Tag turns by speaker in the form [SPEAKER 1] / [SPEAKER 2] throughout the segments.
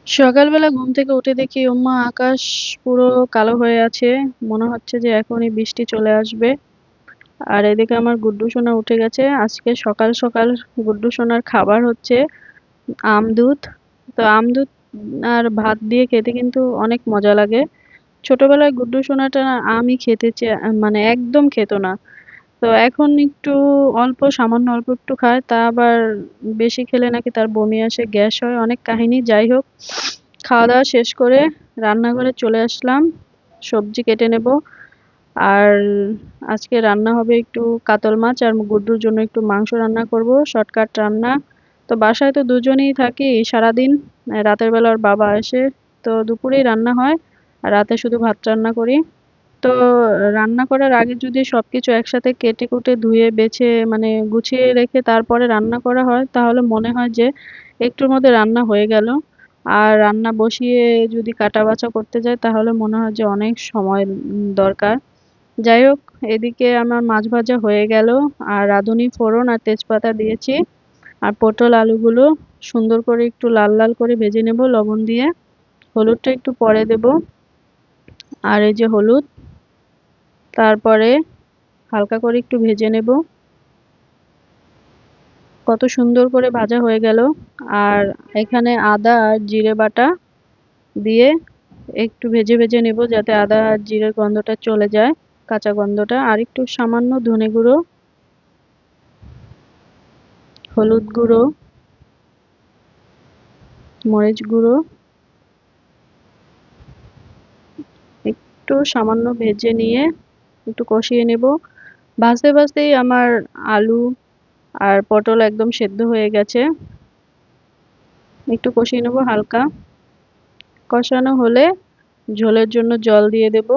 [SPEAKER 1] সকালবেলা ঘুম থেকে উঠে দেখি ওম্মা আকাশ পুরো কালো হয়ে আছে। মনে হচ্ছে যে এখনই বৃষ্টি চলে আসবে। আর এদিকে আমার গুড্ডু সোনা উঠে গেছে। আজকে সকাল সকাল গুড্ডু সোনার খাবার হচ্ছে আমদুধ। তো আমদুধ আর ভাত দিয়ে খেতে কিন্তু অনেক মজা লাগে। ছোটবেলায় গুড্ডু সোনাটা আমই খেতে মানে একদম খেত না। তো এখন একটু অল্প সামান্য অল্প একটু খায়, তা আবার বেশি খেলে নাকি তার বমি আসে, গ্যাস হয়, অনেক কাহিনী। যাই হোক, খাওয়া দাওয়া শেষ করে রান্নাঘরে চলে আসলাম, সবজি কেটে নেব। আর আজকে রান্না হবে একটু কাতল মাছ, আর গুড্ডুর জন্য একটু মাংস রান্না করব, শর্টকাট রান্না। তো বাসায় তো দুজনেই থাকি সারাদিন। রাতের বেলা ওর বাবা আসে, তো দুপুরেই রান্না হয়, আর রাতে শুধু ভাত রান্না করি। তো রান্না করার আগে যদি সবকিছু একসাথে কেটে কুটে ধুয়ে বেছে মানে গুছিয়ে রেখে তারপরে রান্না করা হয়, তাহলে মনে হয় যে একটুর মধ্যে রান্না হয়ে গেল। আর রান্না বসিয়ে যদি কাটা বাছা করতে যাই, তাহলে মনে হয় যে অনেক সময় দরকার। যাই হোক, এদিকে আমার মাছ ভাজা হয়ে গেল, আর রাঁধুনি ফোড়ন আর তেজপাতা দিয়েছি। আর পটল আলুগুলো সুন্দর করে একটু লাল লাল করে ভেজে নেব লবণ দিয়ে। হলুদটা একটু পরে দেব। আর এই যে হলুদ, তারপরে হালকা করে একটু ভেজে নেব। কত সুন্দর করে ভাজা হয়ে গেল। আর এখানে আদা আর জিরে বাটা দিয়ে একটু ভেজে ভেজে নেব, যাতে আদা আর জিরের গন্ধটা চলে যায়, কাঁচা গন্ধটা। আর একটু সামান্য ধনে গুঁড়ো, হলুদ গুঁড়ো, মরিচ গুঁড়ো একটু সামান্য ভেজে নিয়ে একটু কষিয়ে নেব। ভাজতে ভাজতেই আমার আলু আর পটল একদম সেদ্ধ হয়ে গেছে। একটু কষিয়ে নেব হালকা। কষানো হলে ঝোলের জন্য জল দিয়ে দেব।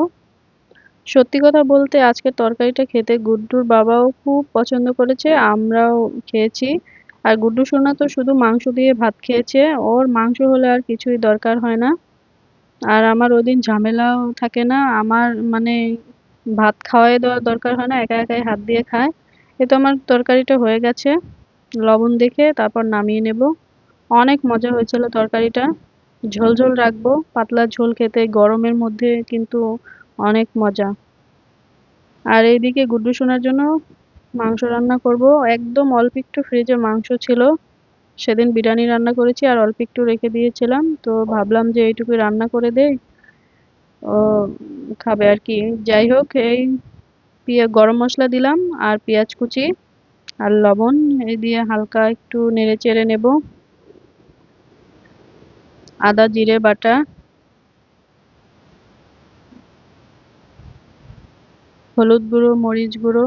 [SPEAKER 1] সত্যি কথা বলতে আজকের তরকারিটা খেতে গুড্ডুর বাবাও খুব পছন্দ করেছে, আমরাও খেয়েছি। আর গুড্ডু সোনা তো শুধু মাংস দিয়ে ভাত খেয়েছে, ওর মাংস হলে আর কিছুই দরকার হয় না। আর আমার ওদিন ঝামেলাও থাকে না, আমার মানে ভাত খাওয়াই দেওয়ার দরকার হয় না, একা একাই হাত দিয়ে খায়। এ তো আমার তরকারিটা হয়ে গেছে। লবণ দেখে তারপর নামিয়ে নেব। অনেক মজা হয়েছিল তরকারিটা। ঝোল ঝোল রাখবো, পাতলা ঝোল খেতে গরমের মধ্যে কিন্তু অনেক মজা। আর এইদিকে গুড্ডু সোনার জন্য মাংস রান্না করব। একদম অল্প একটু ফ্রিজে মাংস ছিল, সেদিন বিরিয়ানি রান্না করেছি আর অল্প একটু রেখে দিয়েছিলাম, তো ভাবলাম যে এইটুকু রান্না করে দেই, ও খাবে আর কি। যাই হোক, এই গরম মশলা দিলাম, আর পেঁয়াজ কুচি আর লবণ এই দিয়ে হালকা একটু নেড়ে চেড়ে নেব। আদা জিরে বাটা, হলুদ গুঁড়ো, মরিচ গুঁড়ো।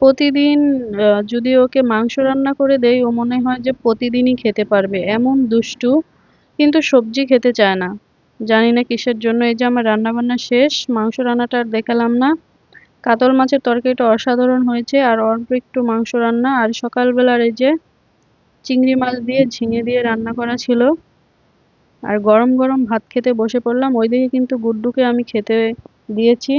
[SPEAKER 1] প্রতিদিন যদি ওকে মাংস রান্না করে দেই, ও মনে হয় যে প্রতিদিনই খেতে পারবে, এমন দুষ্টু। কিন্তু সবজি খেতে চায় না, জানি না কিসের জন্য। এই যে আমার রান্না বান্না শেষ, মাংস রান্নাটা আর দেখালাম না। কাতল মাছের তরকারিটা অসাধারণ হয়েছে, আর অল্প একটু মাংস রান্না। আর সকালবেলার এই যে চিংড়ি মাছ দিয়ে ঝিঙে দিয়ে রান্না করা ছিল। আর গরম গরম ভাত খেতে বসে পড়লাম। ওইদিকে কিন্তু গুড্ডুকে আমি খেতে দিয়েছি।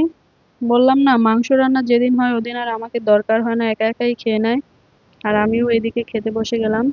[SPEAKER 1] বললাম না, মাংস রান্না যেদিন হয় ওদিন আর আমাকে দরকার হয় না, একা একাই খেয়ে নেয়। আর আমিও এদিকে খেতে বসে গেলাম।